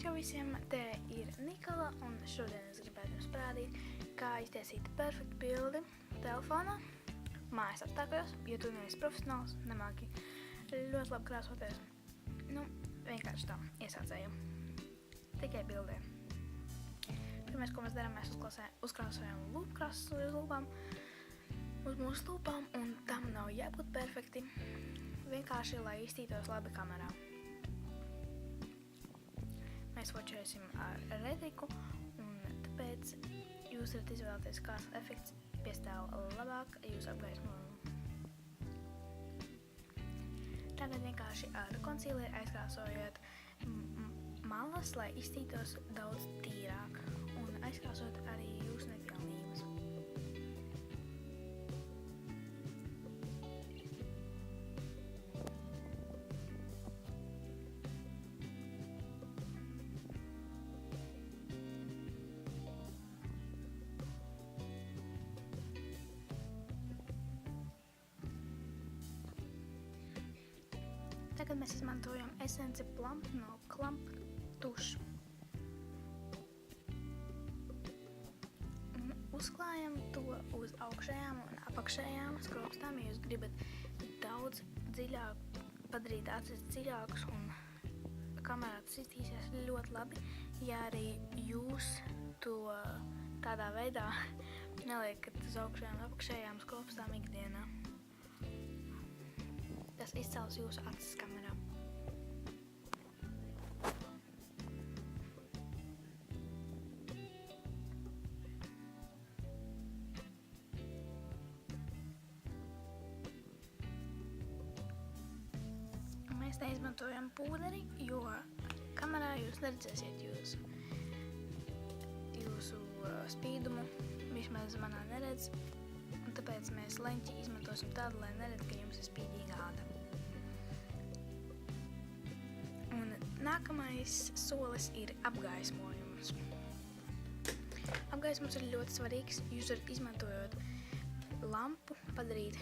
Čau visiem, te ir Nikola, un šodien es gribētu jums parādīt, kā iztaisīt perfektu bildi telefonā, mājas apstākļos, ja tu neesi profesionāls, nemāki ļoti labi krāsoties. Vienkārši tā, iesācēju. Tikai bildē. Pirmais, ko mēs darām, mēs uzkrāsojam lūpkrāsas uz mūsu lūpām, un tam nav jābūt perfekti, vienkārši, lai izstītos labi kamerā. Mēs fočēsim ar retriku, un tāpēc jūs varat izvēlēties, kāds efekts piestāv labāk jūsu apgaismojumu. Tagad vienkārši ar konsīleri aizkrāsojot malas, lai izstītos daudz tīrāk, un aizkrāsot arī jūsu nepilnības. Tagad mēs izmantojam esenci Plump no Clump tušu. Un uzklājam to uz augšējām un apakšējām skropstām, ja jūs gribat daudz dziļāk padarīt acis dziļākus un kamerā tas iztīsies ļoti labi, ja arī jūs to tādā veidā neliekat uz augšējām un apakšējām skropstām ikdienā. Tas izcels jūsu acis kamerā. Mēs neizmantojam pūderi, jo kamerā jūs neredzēsiet jūsu spīdumu, vismaz manā neredz. Un tāpēc mēs leņķi izmantosim tādu, lai neredz, ka jums ir spīdīga āda. Un nākamais solis ir apgaismojums. Apgaismojums ir ļoti svarīgs. Jūs varat izmantojot lampu padarīt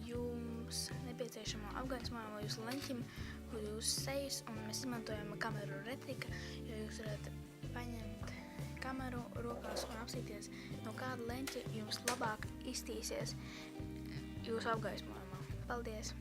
jums nepieciešamo apgaismojumu jūsu leņķim, kur jūsu sejas, un mēs izmantojam kameru retrika, jo jūs varat paņemt kameru rokās un apstīties, no kāda leņķa jums labāk iztīsies jūsu apgaismojumā. Paldies!